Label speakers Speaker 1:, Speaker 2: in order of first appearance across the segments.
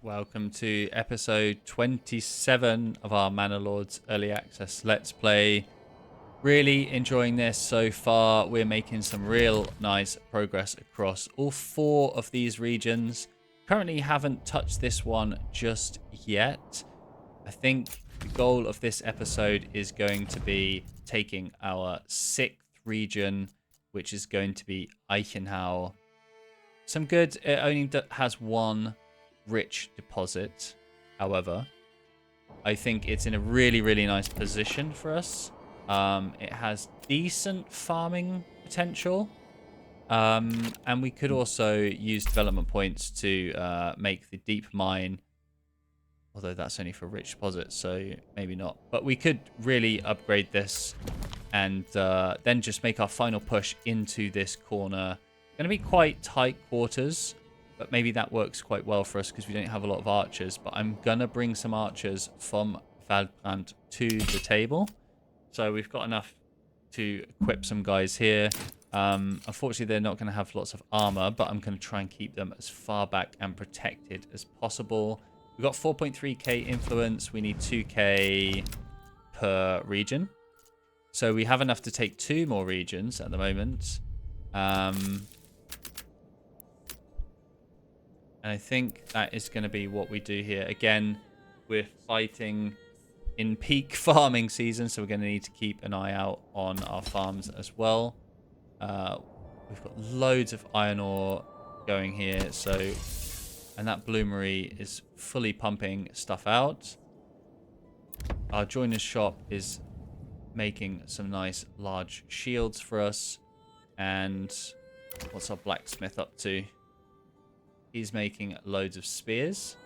Speaker 1: Welcome to episode 27 of our Manor Lords Early Access Let's Play. Really enjoying this so far. We're making some real nice progress across all four of these regions. Currently haven't touched this one just yet. I think the goal of this episode is going to be taking our sixth region, which is going to be Eichenhau. Some good. It only has one rich deposit. However, I think it's in a really nice position for us. It has decent farming potential. And we could also use development points to make the deep mine. Although that's only for rich deposits, so maybe not. But we could really upgrade this and then just make our final push into this corner. Going to be quite tight quarters. But maybe that works quite well for us because we don't have a lot of archers. But I'm going to bring some archers from Waldbrand to the table. So we've got enough to equip some guys here. Unfortunately, they're not going to have lots of armor. But I'm going to try and keep them as far back and protected as possible. We've got 4.3k influence. We need 2k per region. So we have enough to take 2 more regions at the moment. And I think that is going to be what we do here. Again, we're fighting in peak farming season, so we're going to need to keep an eye out on our farms as well. We've got loads of iron ore going here, and that bloomery is fully pumping stuff out. Our joiner's shop is making some nice large shields for us. And what's our blacksmith up to? He's making loads of spears.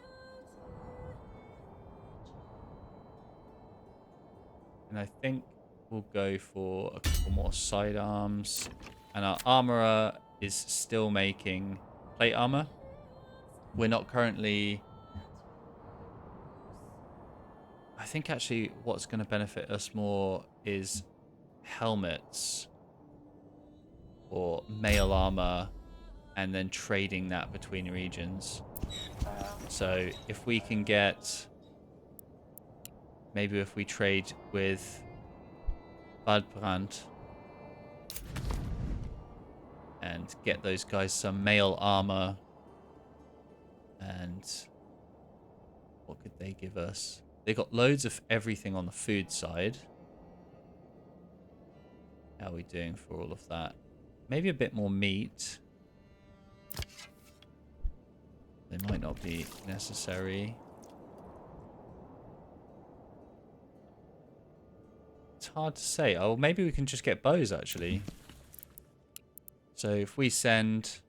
Speaker 1: And I think we'll go for a couple more sidearms. And our armorer is still making plate armor. We're not currently... I think actually what's going to benefit us more is helmets or mail armor, and then trading that between regions. So if we can get... Maybe if we trade with Waldbrand and get those guys some mail armor. And what could they give us? They got loads of everything on the food side. How are we doing for all of that? Maybe a bit more meat. They might not be necessary. It's hard to say. Oh, maybe we can just get bows, actually. So if we send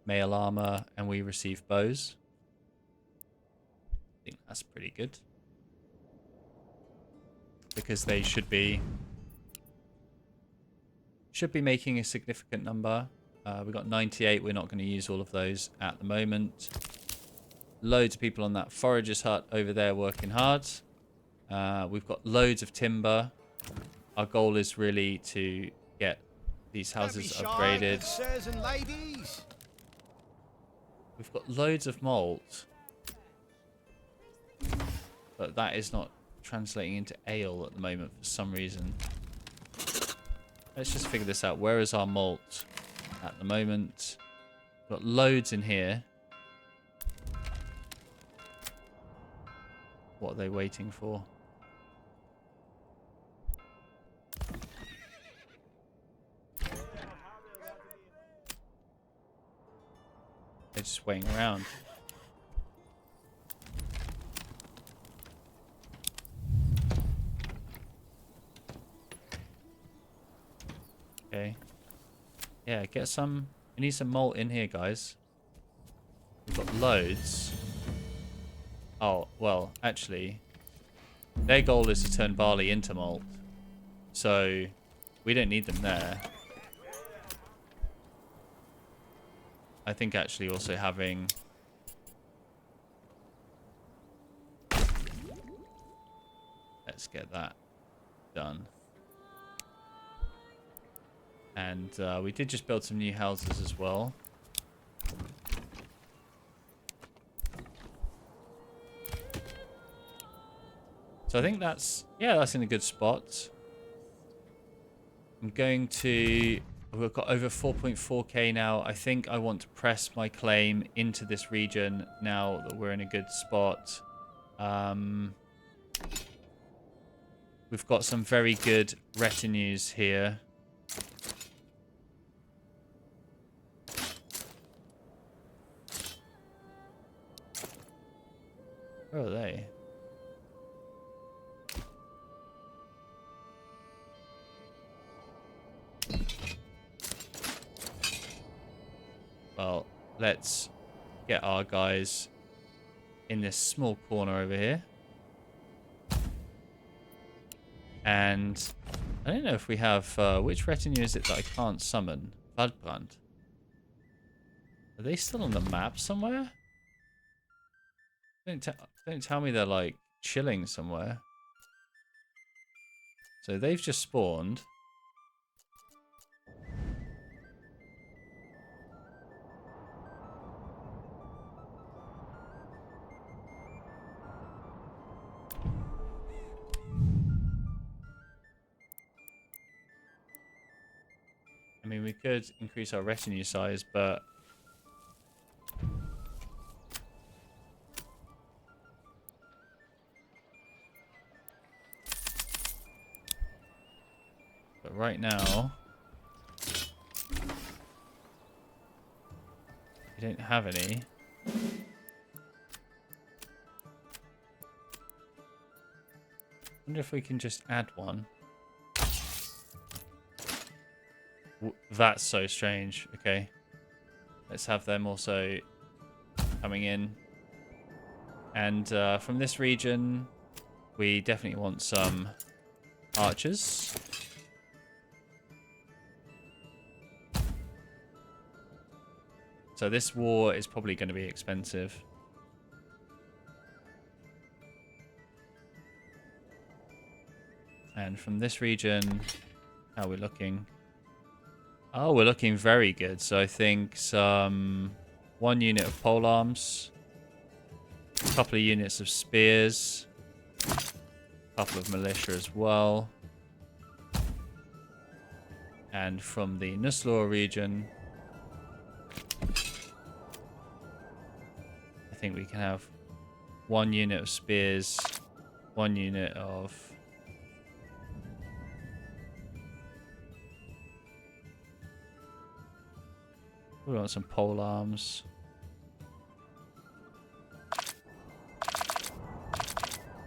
Speaker 1: mail armor and we receive bows, I think that's pretty good. Because they should be making a significant number. We've got 98. We're not going to use all of those at the moment. Loads of people on that forager's hut over there working hard. We've got loads of timber. Our goal is really to get these houses upgraded. We've got loads of malt. But that is not translating into ale at the moment for some reason. Let's just figure this out. Where is our malt at the moment? We've got loads in here. What are they waiting for? They're just waiting around. Okay. Yeah, get some. We need some malt in here, guys. We've got loads. Oh, well, actually, their goal is to turn barley into malt. So, we don't need them there. I think actually also having... Let's get that done. And we did just build some new houses as well. So I think that's in a good spot. I'm going to... We've got over 4.4k now. I think I want to press my claim into this region now that we're in a good spot. We've got some very good retinues here. Where are they? Well, let's get our guys in this small corner over here. And I don't know if we have... which retinue is it that I can't summon? Waldbrand. Are they still on the map somewhere? Don't tell me they're like chilling somewhere. So they've just spawned. I mean, we could increase our retinue size, but... But right now... we don't have any. I wonder if we can just add one. That's so strange. Okay. Let's have them also coming in. And from this region, we definitely want some archers. So this war is probably going to be expensive. And from this region, how are we looking? Oh, we're looking very good. So I think some 1 unit of polearms, a couple of units of spears, a couple of militia as well. And from the Nuslor region, I think we can have 1 unit of spears, 1 unit of... we want some pole arms.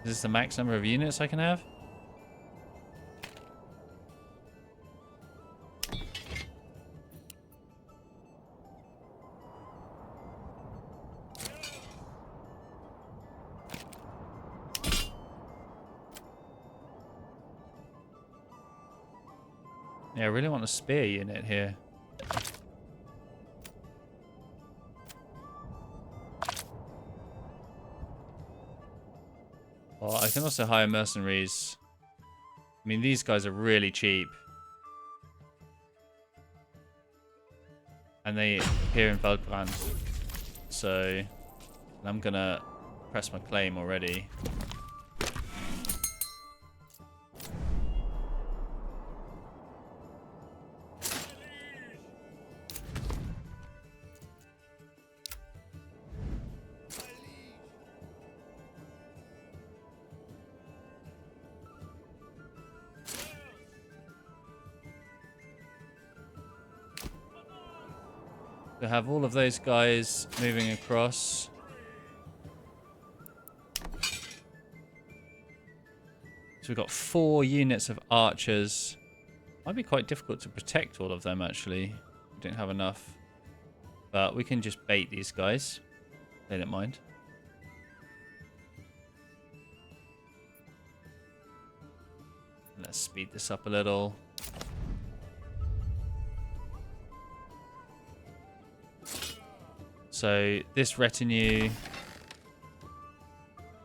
Speaker 1: Is this the max number of units I can have? Yeah, I really want a spear unit here. Well, I can also hire mercenaries. I mean, these guys are really cheap. And they appear in Waldbrand. So, I'm gonna press my claim already. To have all of those guys moving across. So we've got 4 units of archers. Might be quite difficult to protect all of them, actually. We don't have enough. But we can just bait these guys. They don't mind. Let's speed this up a little. So this retinue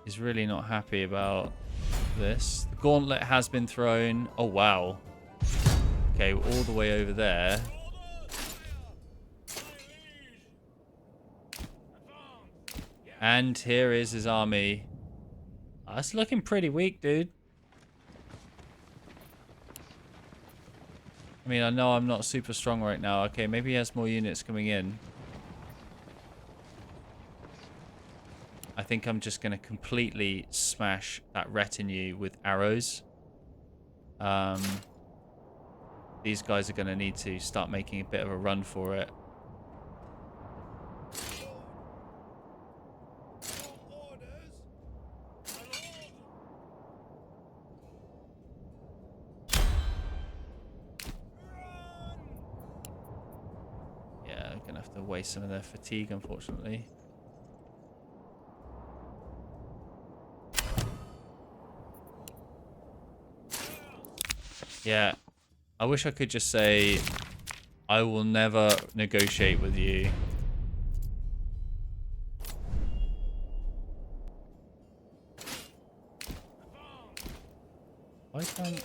Speaker 1: is really not happy about this. The gauntlet has been thrown. Oh, wow. Okay, we're all the way over there. And here is his army. That's looking pretty weak, dude. I mean, I know I'm not super strong right now. Okay, maybe he has more units coming in. I think I'm just going to completely smash that retinue with arrows. These guys are going to need to start making a bit of a run for it. Yeah, I'm going to have to waste some of their fatigue, unfortunately. Yeah, I wish I could just say, I will never negotiate with you. Why can't...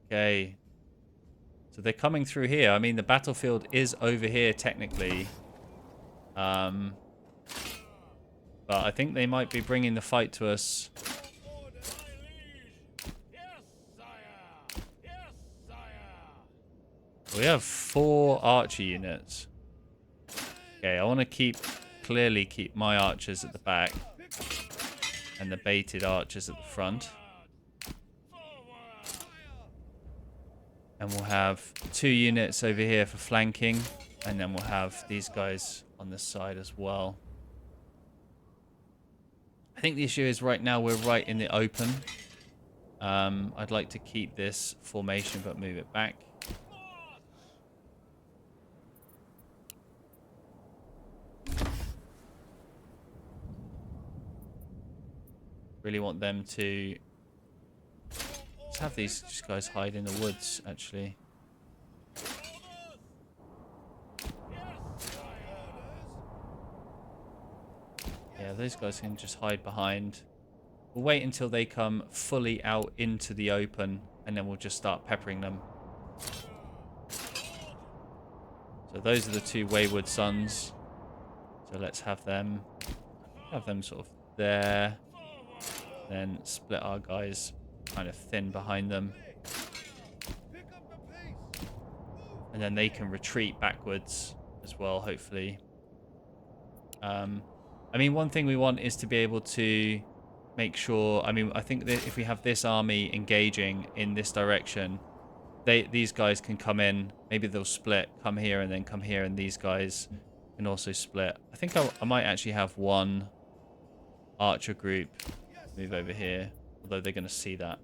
Speaker 1: Okay. So they're coming through here. I mean, the battlefield is over here, technically. But I think they might be bringing the fight to us. We have 4 archer units. Okay, I want to clearly keep my archers at the back and the baited archers at the front. And we'll have 2 units over here for flanking, and then we'll have these guys on this side as well. I think the issue is right now we're right in the open. I'd like to keep this formation but move it back. Really want them to... Let's have these guys hide in the woods, actually. Yeah, those guys can just hide behind. We'll wait until they come fully out into the open, and then we'll just start peppering them. So those are the 2 wayward sons. So let's have them sort of there. Then split our guys kind of thin behind them. And then they can retreat backwards as well, hopefully. I mean, one thing we want is to be able to make sure... I mean, I think that if we have this army engaging in this direction, these guys can come in. Maybe they'll split, come here, and then come here, and these guys can also split. I think I might actually have 1 archer group move over here, although they're going to see that.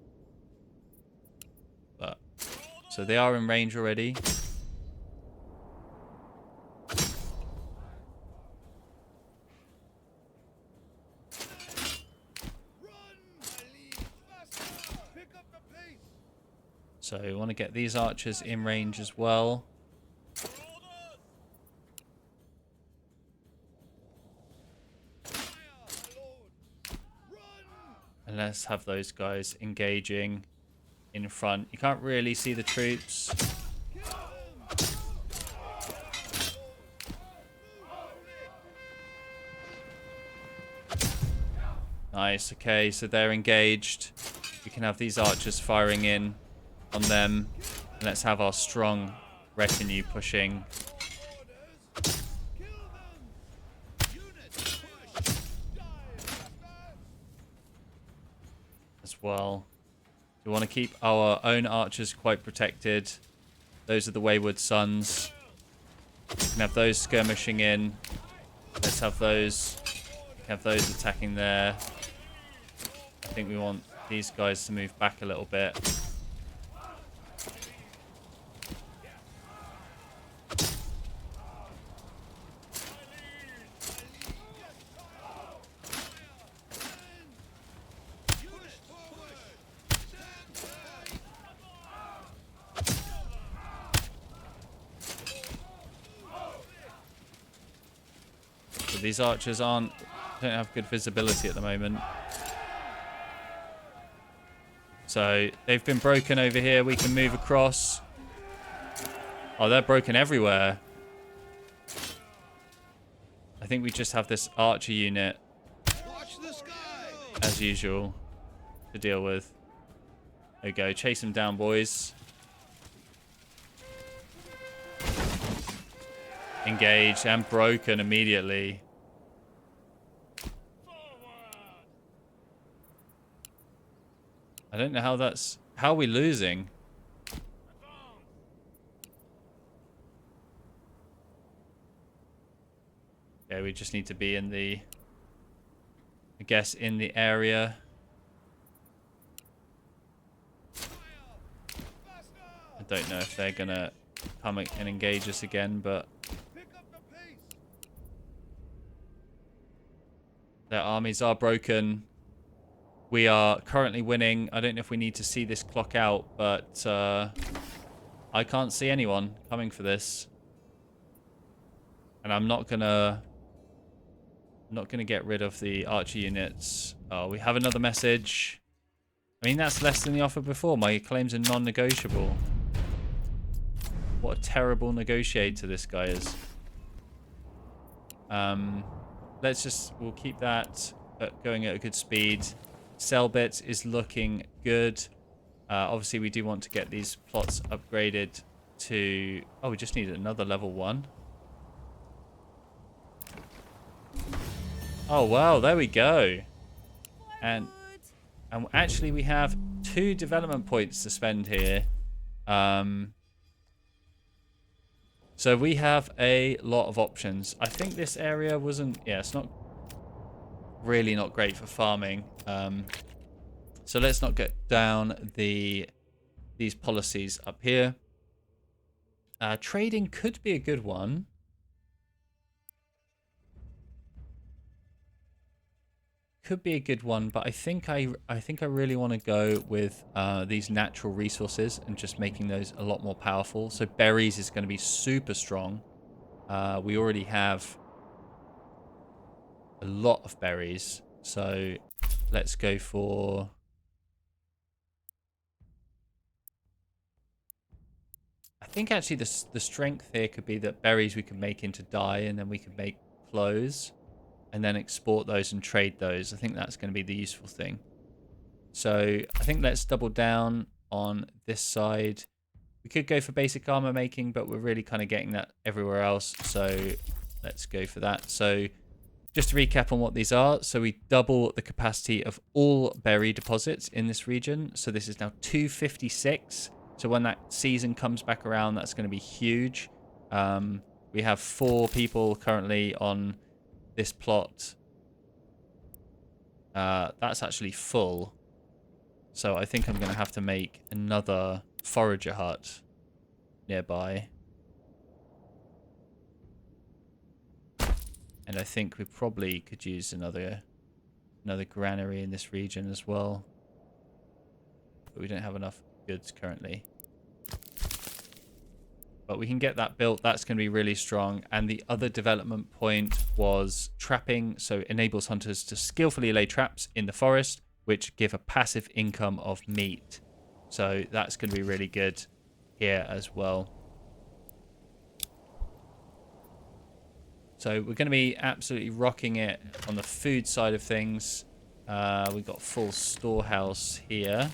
Speaker 1: But so they are in range already. So we want to get these archers in range as well. And let's have those guys engaging in front. You can't really see the troops. Nice, okay, so they're engaged. We can have these archers firing in on them. And let's have our strong retinue pushing. As well. We want to keep our own archers quite protected. Those are the wayward sons. We can have those skirmishing in. Let's have those. We can have those attacking there. I think we want these guys to move back a little bit. So these archers don't have good visibility at the moment. So they've been broken over here. We can move across. Oh, they're broken everywhere. I think we just have this archer unit, as usual, to deal with. There we go. Chase them down, boys. Engaged and broken immediately. I don't know how that's... How are we losing? Yeah, we just need to be in the... I guess in the area. I don't know if they're going to come and engage us again, but... Their armies are broken. We are currently winning. I don't know if we need to see this clock out, but I can't see anyone coming for this. And I'm not gonna get rid of the archer units. Oh, we have another message. I mean, that's less than the offer before. My claims are non-negotiable. What a terrible negotiator this guy is. We'll keep that going at a good speed. Cell bits is looking good. Obviously, we do want to get these plots upgraded to... Oh, we just need another level 1. Oh, wow. There we go. And actually, we have 2 development points to spend here. So we have a lot of options. I think this area wasn't... Yeah, it's not really not great for farming. So let's not get down these policies up here. Trading could be a good one. Could be a good one, but I think I really want to go with these natural resources and just making those a lot more powerful. So berries is going to be super strong. We already have a lot of berries, so let's go for... I think actually the strength here could be that berries we can make into dye, and then we can make clothes. And then export those and trade those. I think that's going to be the useful thing. So I think let's double down on this side. We could go for basic armor making, but we're really kind of getting that everywhere else. So let's go for that. So just to recap on what these are. So we double the capacity of all berry deposits in this region. So this is now 256. So when that season comes back around, that's going to be huge. We have 4 people currently on this plot. That's actually full. So I think I'm going to have to make another forager hut nearby. And I think we probably could use another granary in this region as well. But we don't have enough goods currently. But we can get that built. That's going to be really strong. And the other development point was trapping. So it enables hunters to skillfully lay traps in the forest, which give a passive income of meat. So that's going to be really good here as well. So we're going to be absolutely rocking it on the food side of things. We've got full storehouse here.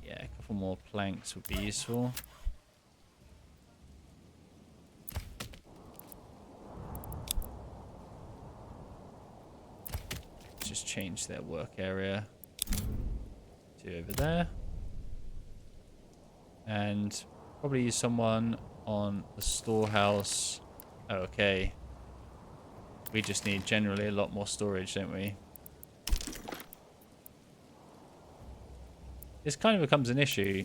Speaker 1: Yeah, a couple more planks would be useful. Just change their work area to over there. And probably use someone on the storehouse. Oh, okay. We just need generally a lot more storage, don't we? This kind of becomes an issue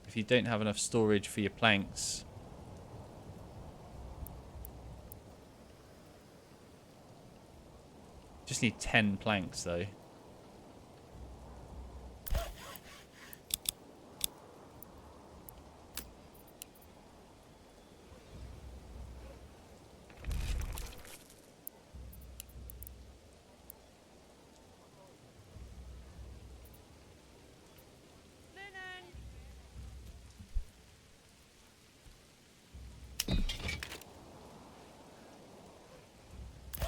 Speaker 1: if you don't have enough storage for your planks. Just need 10 planks though.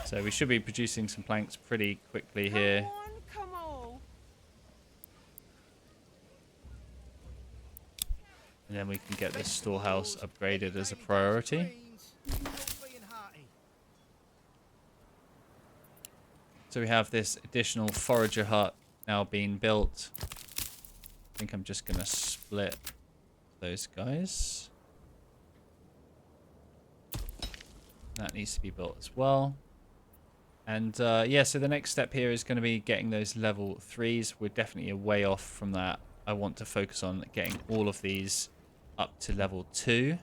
Speaker 1: So we should be producing some planks pretty quickly here.
Speaker 2: Come on.
Speaker 1: And then we can get this storehouse upgraded as a priority. So we have this additional forager hut now being built. I think I'm just going to split those guys. That needs to be built as well. And yeah, so the next step here is going to be getting those level 3s. We're definitely a way off from that. I want to focus on getting all of these up to level 2.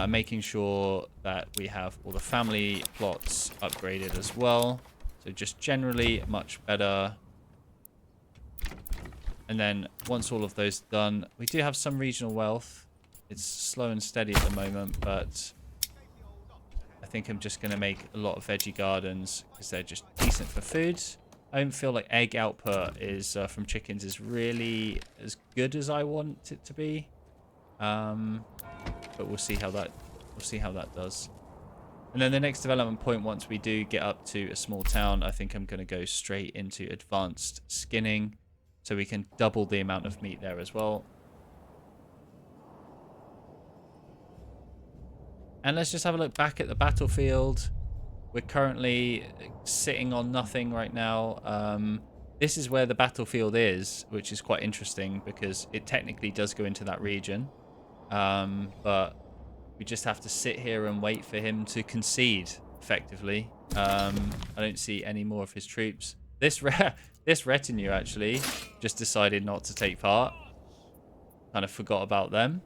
Speaker 1: Making sure that we have all the family plots upgraded as well. So just generally much better. And then once all of those done, we do have some regional wealth. It's slow and steady at the moment, but I think I'm just going to make a lot of veggie gardens because they're just decent for food. I don't feel like egg output is from chickens is really as good as I want it to be. But we'll see how that does. And then the next development point, once we do get up to a small town, I think I'm going to go straight into advanced skinning, so we can double the amount of meat there as well. And let's just have a look back at the battlefield. We're currently sitting on nothing right now. This is where the battlefield is, which is quite interesting because it technically does go into that region. But we just have to sit here and wait for him to concede, effectively. I don't see any more of his troops. This retinue, actually, just decided not to take part. Kind of forgot about them.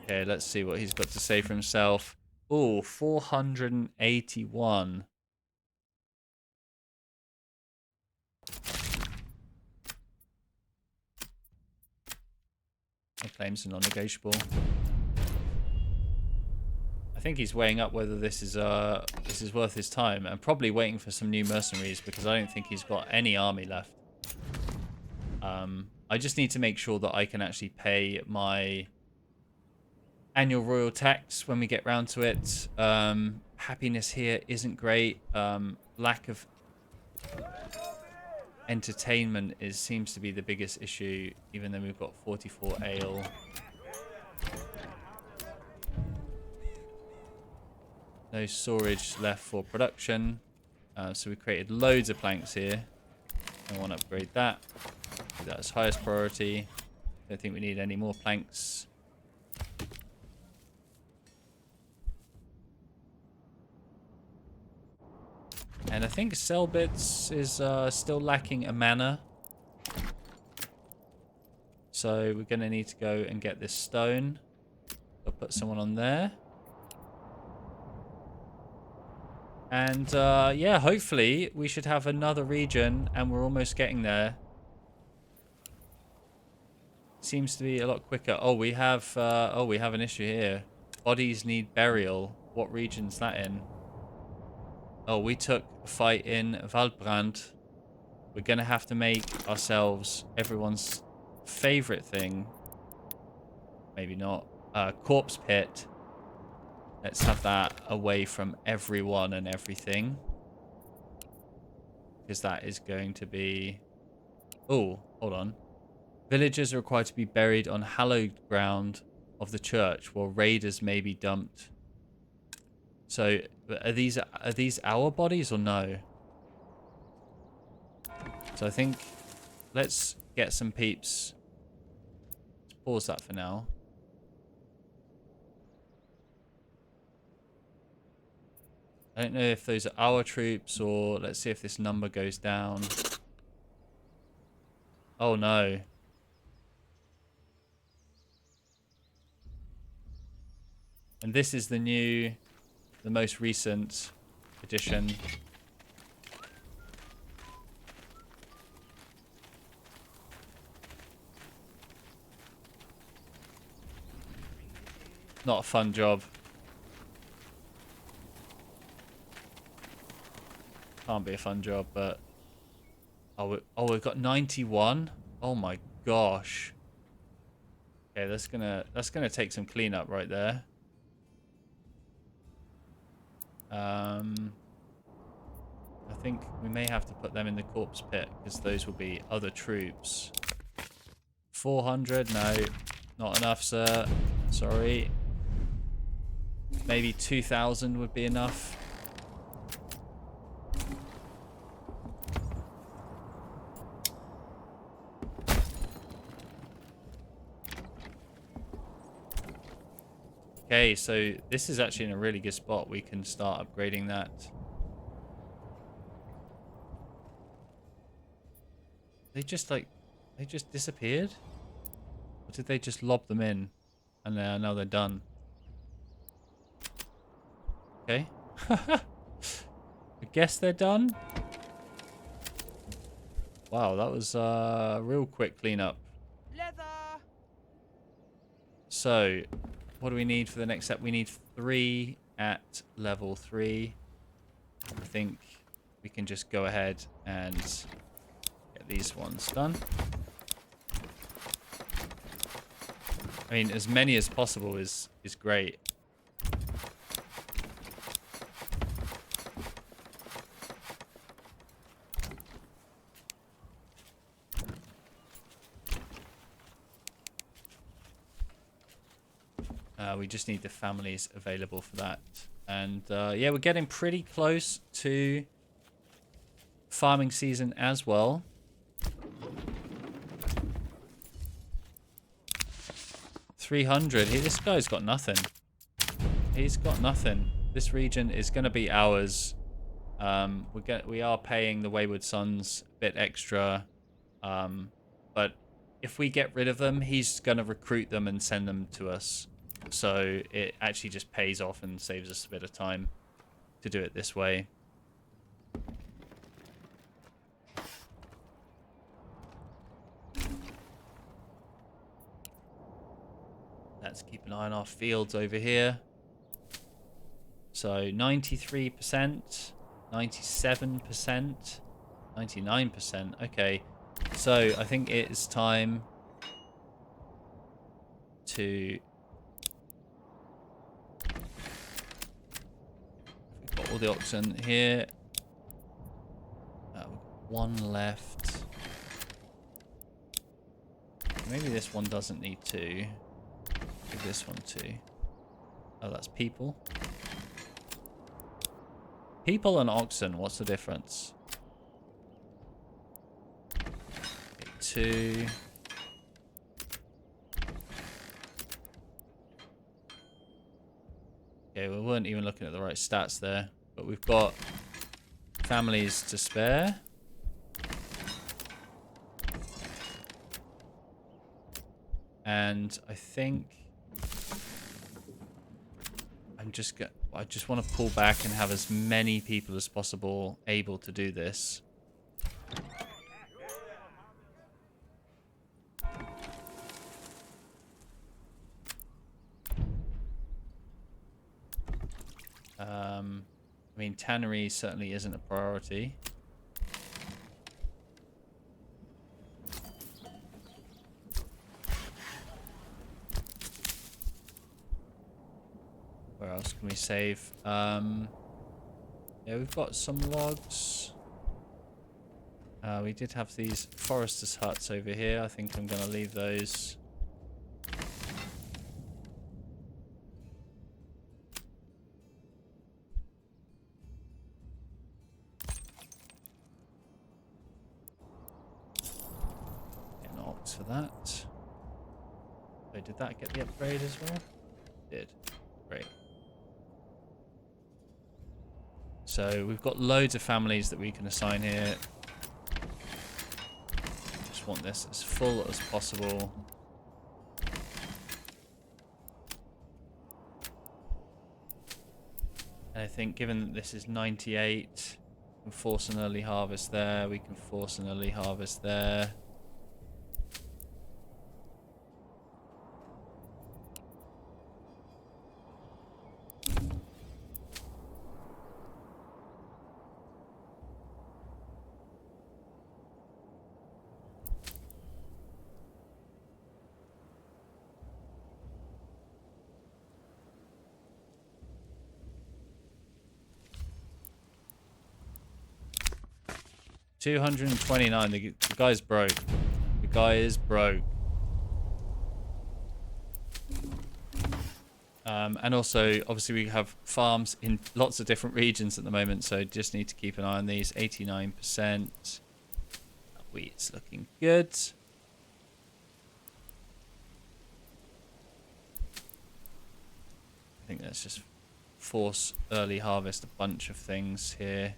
Speaker 1: Okay, let's see what he's got to say for himself. Oh, 481. My claims are non-negotiable. I think he's weighing up whether this is worth his time, and probably waiting for some new mercenaries because I don't think he's got any army left. I just need to make sure that I can actually pay my annual royal tax when we get round to it. Happiness here isn't great. Lack of entertainment seems to be the biggest issue, even though we've got 44 ale. No storage left for production. So we created loads of planks here. I want to upgrade that. Do that as highest priority. Don't think we need any more planks. And I think Selbitz is still lacking a manor. So we're going to need to go and get this stone. I'll put someone on there. And yeah, hopefully we should have another region, and we're almost getting there. Seems to be a lot quicker. Oh, we have an issue here. Bodies need burial. What region's that in? Oh, we took a fight in Waldbrand. We're going to have to make ourselves everyone's favorite thing. Maybe not. Corpse pit. Let's have that away from everyone and everything. Because that is going to be... Oh, hold on. Villagers are required to be buried on hallowed ground of the church, while raiders may be dumped. So, are these our bodies or no? So I think let's get some peeps. Let's pause that for now. I don't know if those are our troops, or let's see if this number goes down. Oh no. And this is the most recent edition. Not a fun job. Can't be a fun job, but... Oh, we've got 91. Oh my gosh. Okay, that's gonna take some cleanup right there. I think we may have to put them in the corpse pit because those will be other troops. 400? No, not enough, sir. Sorry. Maybe 2,000 would be enough. Okay, so this is actually in a really good spot. We can start upgrading that. They just disappeared? Or did they just lob them in? And now they're done. Okay. I guess they're done. Wow, that was a real quick cleanup.
Speaker 2: Leather.
Speaker 1: So, what do we need for the next step? We need 3 at level 3. I think we can just go ahead and get these ones done. I mean, as many as possible is great. We just need the families available for that. And yeah, we're getting pretty close to farming season as well. $300. This guy's got nothing. He's got nothing. This region is going to be ours. We are paying the Wayward Sons a bit extra. But if we get rid of them, he's going to recruit them and send them to us. So it actually just pays off and saves us a bit of time to do it this way. Let's keep an eye on our fields over here. So 93%, 97%, 99%. Okay, so I think it is time to... We've got all the oxen here. We've got 1 left. Maybe this one doesn't need 2. Give this one 2. Oh, that's people. People and oxen, what's the difference? Okay, 2. Okay, we weren't even looking at the right stats there. But we've got families to spare. And I think... I just want to pull back and have as many people as possible able to do this. I mean, tannery certainly isn't a priority. Where else can we save? Yeah, we've got some logs. We did have these foresters' huts over here. I think I'm going to leave those. Get an ox for that. So did that get the upgrade as well? It did. Great. So we've got loads of families that we can assign here. Just want this as full as possible. And I think given that this is 98, we can force an early harvest there. We can force an early harvest there. 229. The guy's broke. The guy is broke. And also, obviously, we have farms in lots of different regions at the moment, so just need to keep an eye on these. 89%. Wheat's looking good. I think let's just force early harvest a bunch of things here.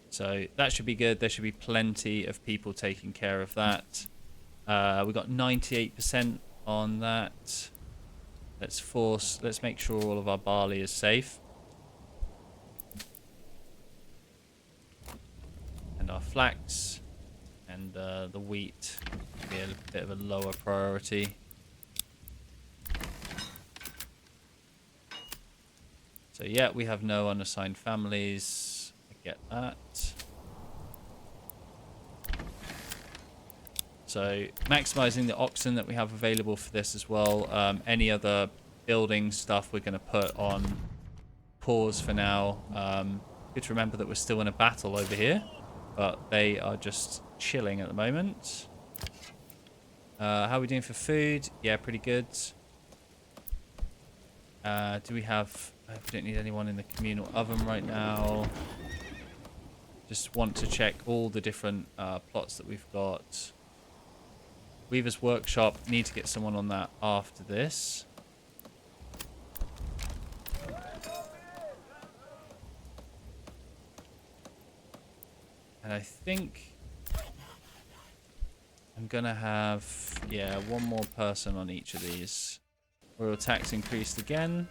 Speaker 1: So that should be good. There should be plenty of people taking care of that. We got 98% on that. Let's make sure all of our barley is safe. And our flax and the wheat will be a bit of a lower priority. So yeah, we have no unassigned families. I get that. So maximizing the oxen that we have available for this as well. Any other building stuff we're going to put on pause for now. Good to remember that we're still in a battle over here, but they are just chilling at the moment. How are we doing for food? Yeah, pretty good. Do we have... we don't need anyone in the communal oven right now. Just want to check all the different plots that we've got. Weaver's Workshop, need to get someone on that after this. And I think I'm gonna have, yeah, one more person on each of these. Royal tax increased again.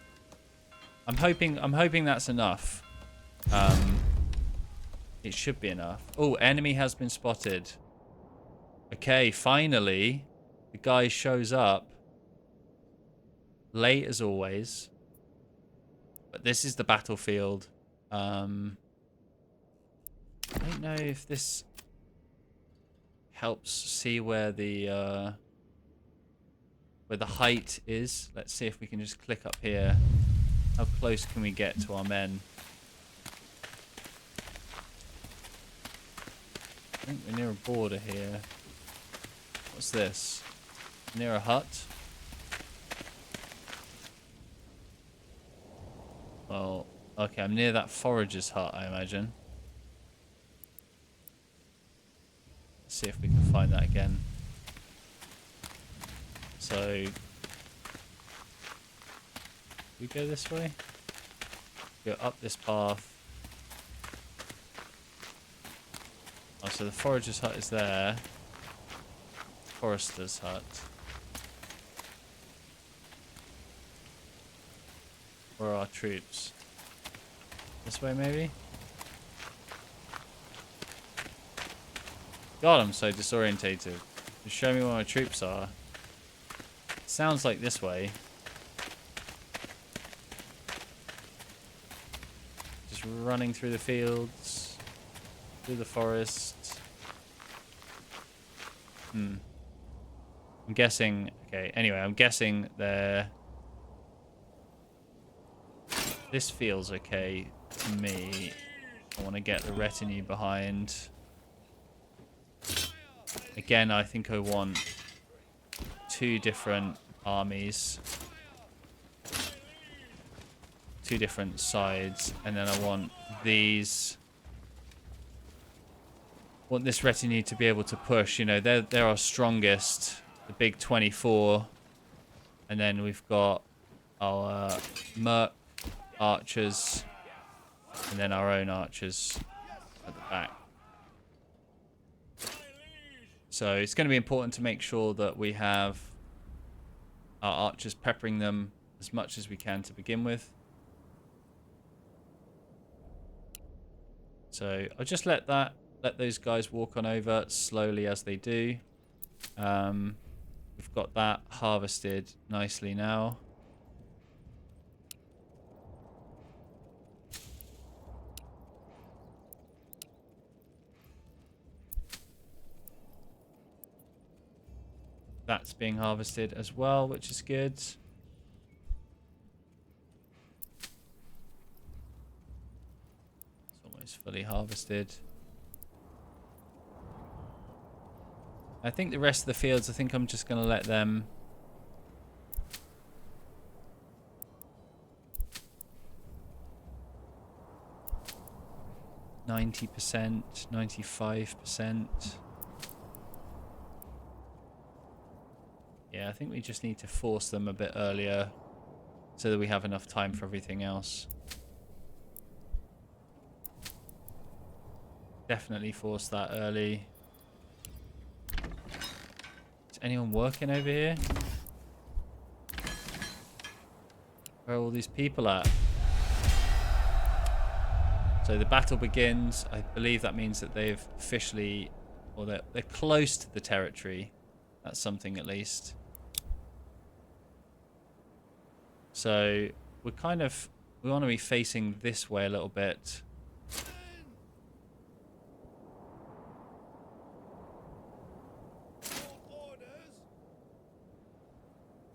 Speaker 1: I'm hoping that's enough. It should be enough. Oh, enemy has been spotted. Okay, finally, the guy shows up. Late as always. But this is the battlefield. I don't know if this helps see where the height is. Let's see if we can just click up here. How close can we get to our men? I think we're near a border here. What's this? Near a hut? Well, okay, I'm near that forager's hut, I imagine. Let's see if we can find that again. So, we go this way? Go up this path. Oh, so the forager's hut is there. Forester's hut. Where are our troops? This way, maybe? God, I'm so disorientated. Just show me where my troops are. Sounds like this way. Just running through the fields, through the forest. I'm guessing... Okay, anyway, I'm guessing they're... This feels okay to me. I want to get the retinue behind. Again, I think I want 2 different armies. 2 different sides. And then I want these... want this retinue to be able to push. You know, they're our strongest. The big 24. And then we've got our merc archers. And then our own archers at the back. So it's going to be important to make sure that we have our archers peppering them as much as we can to begin with. So I'll just let those guys walk on over slowly as they do. We've got that harvested nicely now. That's being harvested as well, which is good. It's fully harvested. I think the rest of the fields, I think I'm just going to let them... 90%, 95%. Yeah, I think we just need to force them a bit earlier so that we have enough time for everything else. Definitely force that early. Is anyone working over here? Where are all these people at? So the battle begins. I believe that means that they've officially, or they're close to the territory. That's something at least. So we want to be facing this way a little bit.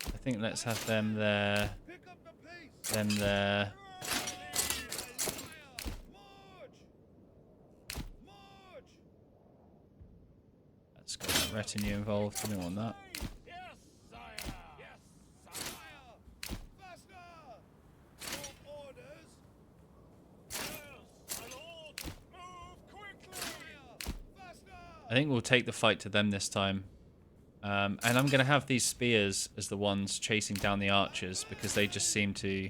Speaker 1: I think let's have them there, them there. Let's get that retinue involved. We don't want that. I think we'll take the fight to them this time. And I'm going to have these spears as the ones chasing down the archers because they just seem to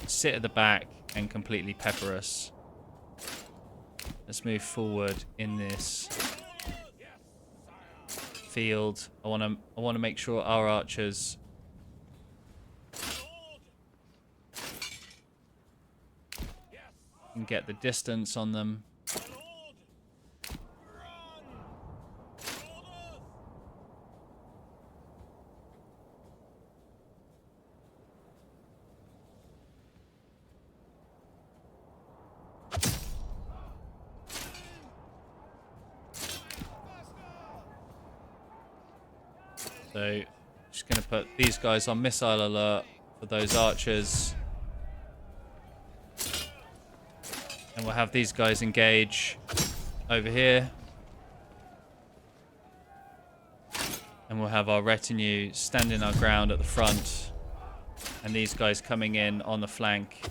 Speaker 1: sit at the back and completely pepper us. Let's move forward in this field. I want to make sure our archers can get the distance on them. So, just going to put these guys on missile alert for those archers. And we'll have these guys engage over here. And we'll have our retinue standing our ground at the front. And these guys coming in on the flank.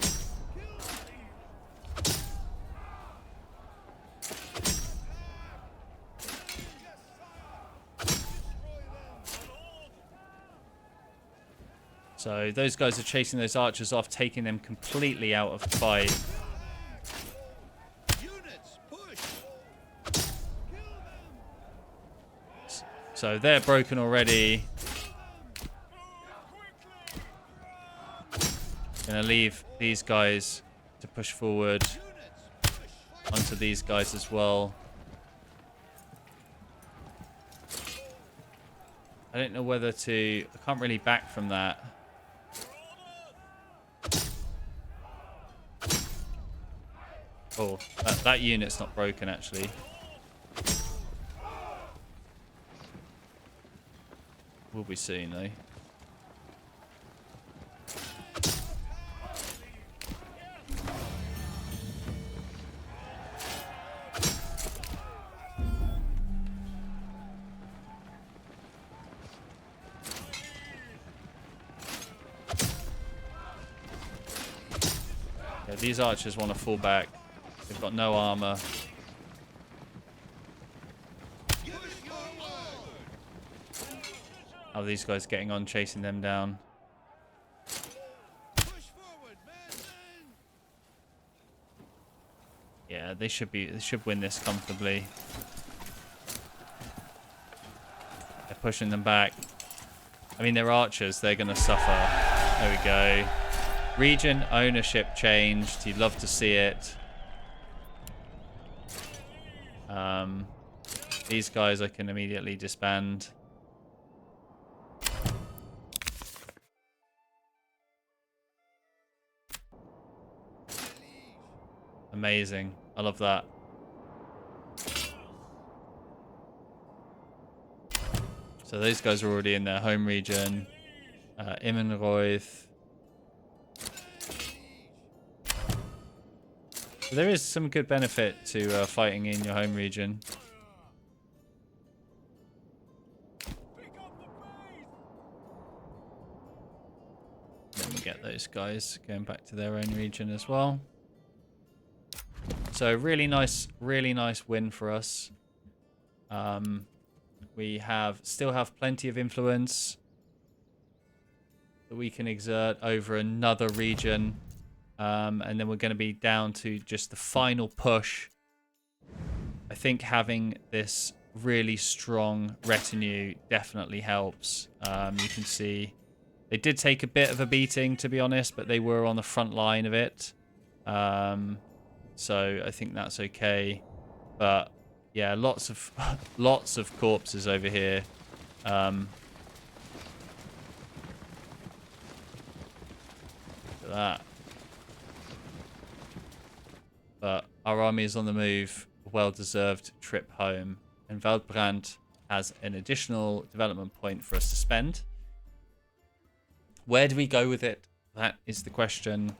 Speaker 1: So those guys are chasing those archers off, taking them completely out of the fight. So they're broken already. Gonna leave these guys to push forward onto these guys as well. I don't know whether to... I can't really back from that. Oh, that unit's not broken, actually. Will be soon, though. Yeah, these archers want to fall back. They've got no armor. How are these guys getting on, chasing them down? Yeah, they should win this comfortably. They're pushing them back. I mean, they're archers. They're going to suffer. There we go. Region ownership changed. You'd love to see it. These guys I can immediately disband. Amazing. I love that. So those guys are already in their home region. Immenroith. But there is some good benefit to fighting in your home region. Let me get those guys going back to their own region as well. So really nice win for us. We still have plenty of influence that we can exert over another region. And then we're going to be down to just the final push. I think having this really strong retinue definitely helps. You can see they did take a bit of a beating, to be honest, but they were on the front line of it. So I think that's okay. But yeah, lots of corpses over here. Look at that. But our army is on the move. Well-deserved trip home. And Waldbrand has an additional development point for us to spend. Where do we go with it? That is the question.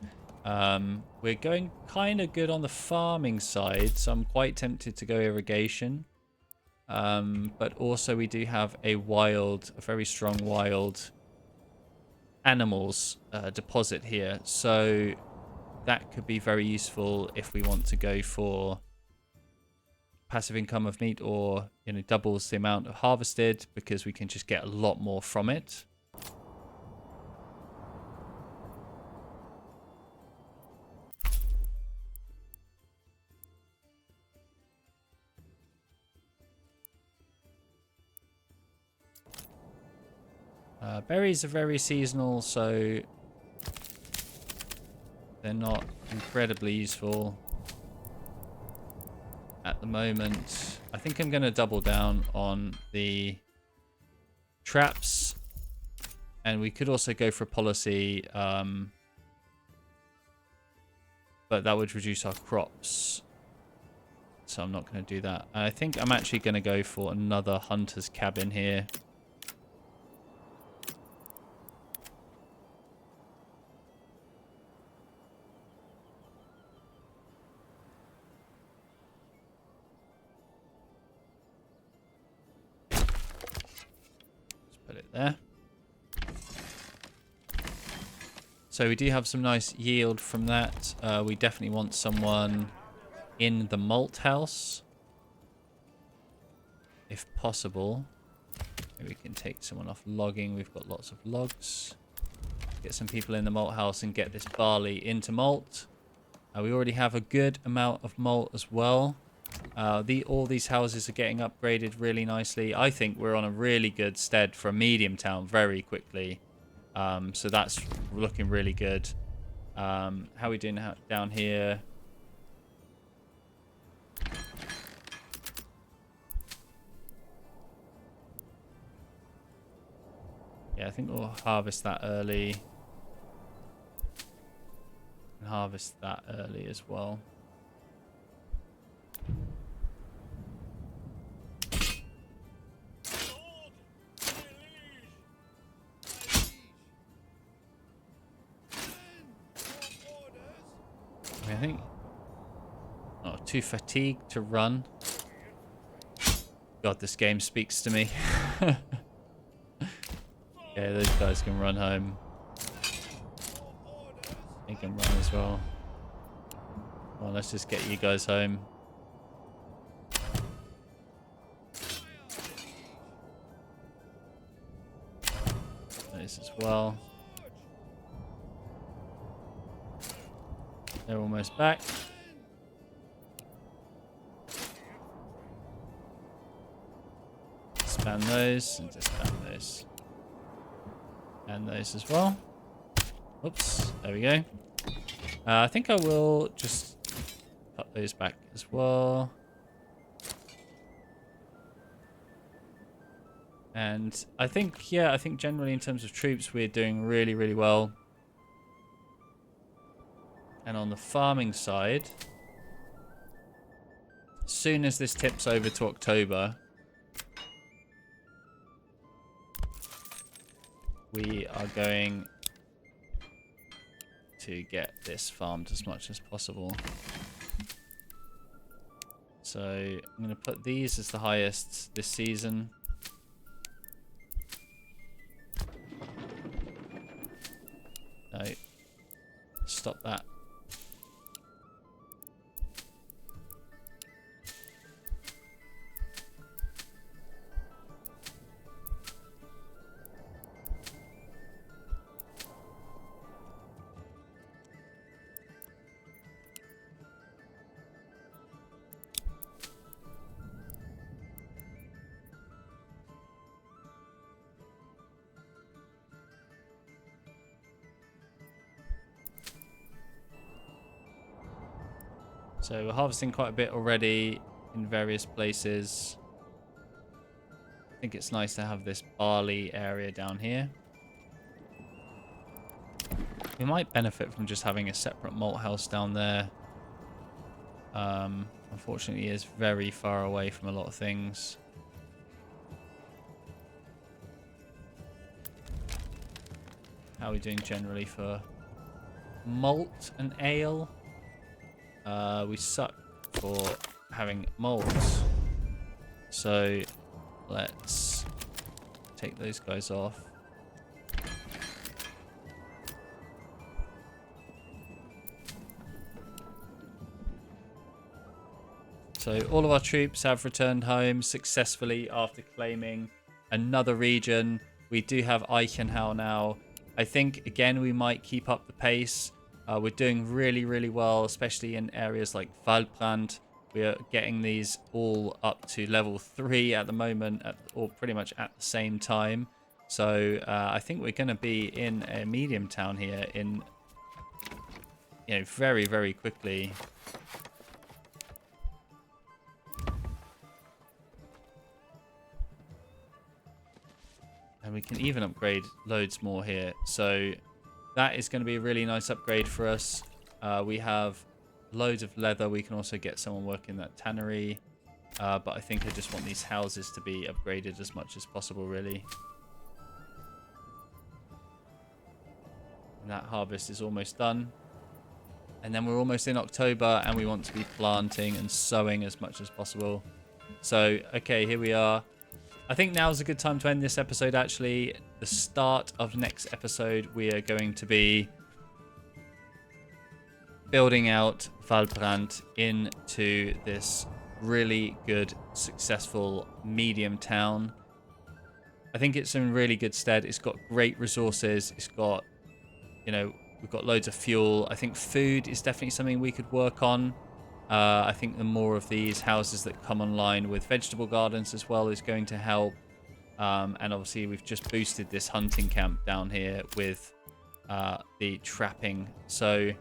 Speaker 1: We're going kind of good on the farming side, so I'm quite tempted to go irrigation. But also we do have a very strong wild animals deposit here. So that could be very useful if we want to go for passive income of meat, or doubles the amount of harvested, because we can just get a lot more from it. Berries are very seasonal, so they're not incredibly useful at the moment. I think I'm going to double down on the traps, and we could also go for a policy, but that would reduce our crops, so I'm not going to do that. I think I'm actually going to go for another hunter's cabin here. There. So we do have some nice yield from that. We definitely want someone in the malt house, if possible. Maybe we can take someone off logging. We've got lots of logs. Get some people in the malt house and get this barley into malt. We already have a good amount of malt as well. All these houses are getting upgraded really nicely. I think we're on a really good stead for a medium town very quickly. So that's looking really good. How are we doing down here? Yeah, I think we'll harvest that early. And harvest that early as well. I think... Oh, too fatigued to run. God, this game speaks to me. Yeah, those guys can run home. They can run as well. Well, let's just get you guys home. This as well. They're almost back. Spam those and just spam those. And those as well. Oops, there we go. I think I will just cut those back as well. And I think, yeah, I think generally in terms of troops, we're doing really, really well. And on the farming side, as soon as this tips over to October, we are going to get this farmed as much as possible. So I'm going to put these as the highest this season. No. Stop that. So we're harvesting quite a bit already in various places. I think it's nice to have this barley area down here. We might benefit from just having a separate malt house down there. Unfortunately, it is very far away from a lot of things. How are we doing generally for malt and ale? We suck for having malts. So let's take those guys off. So all of our troops have returned home successfully after claiming another region. We do have Eichenhau now. I think, again, we might keep up the pace. We're doing really, really well, especially in areas like Waldbrand. We are getting these all up to level 3 at the moment, or pretty much at the same time. So I think we're going to be in a medium town here in, very, very quickly. And we can even upgrade loads more here. So that is going to be a really nice upgrade for us. We have loads of leather. We can also get someone working that tannery. But I think I just want these houses to be upgraded as much as possible, really. And that harvest is almost done. And then we're almost in October, and we want to be planting and sowing as much as possible. So, okay, here we are. I think now's a good time to end this episode, actually. The start of next episode, we are going to be building out Waldbrand into this really good, successful medium town. I think it's in really good stead. It's got great resources. It's got, we've got loads of fuel. I think food is definitely something we could work on. I think the more of these houses that come online with vegetable gardens as well is going to help. And obviously we've just boosted this hunting camp down here with the trapping. So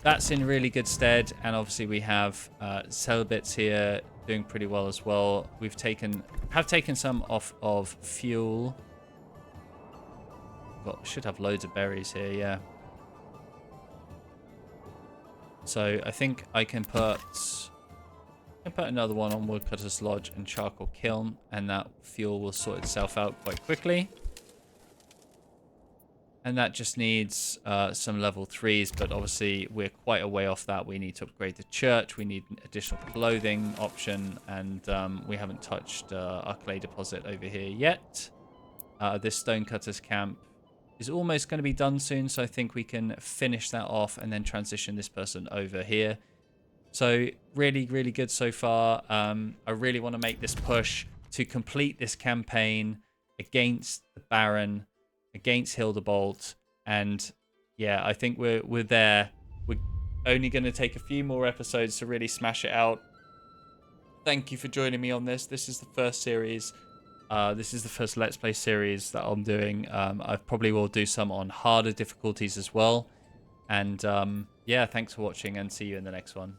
Speaker 1: that's in really good stead. And obviously we have Selbits here doing pretty well as well. We've taken some off of fuel. Should have loads of berries here, yeah. So I think I can put another one on Woodcutter's Lodge and Charcoal Kiln, and that fuel will sort itself out quite quickly. And that just needs some level 3s, but obviously we're quite a way off that. We need to upgrade the church, we need an additional clothing option, and we haven't touched our clay deposit over here yet. This Stonecutter's camp is almost going to be done soon, so I think we can finish that off and then transition this person over here. So really, really good so far. I really want to make this push to complete this campaign against the Baron, against Hildebolt, and yeah, I think we're there. We're only going to take a few more episodes to really smash it out. Thank you for joining me on this. This is the first series. This is the first Let's Play series that I'm doing. I probably will do some on harder difficulties as well. And yeah, thanks for watching, and see you in the next one.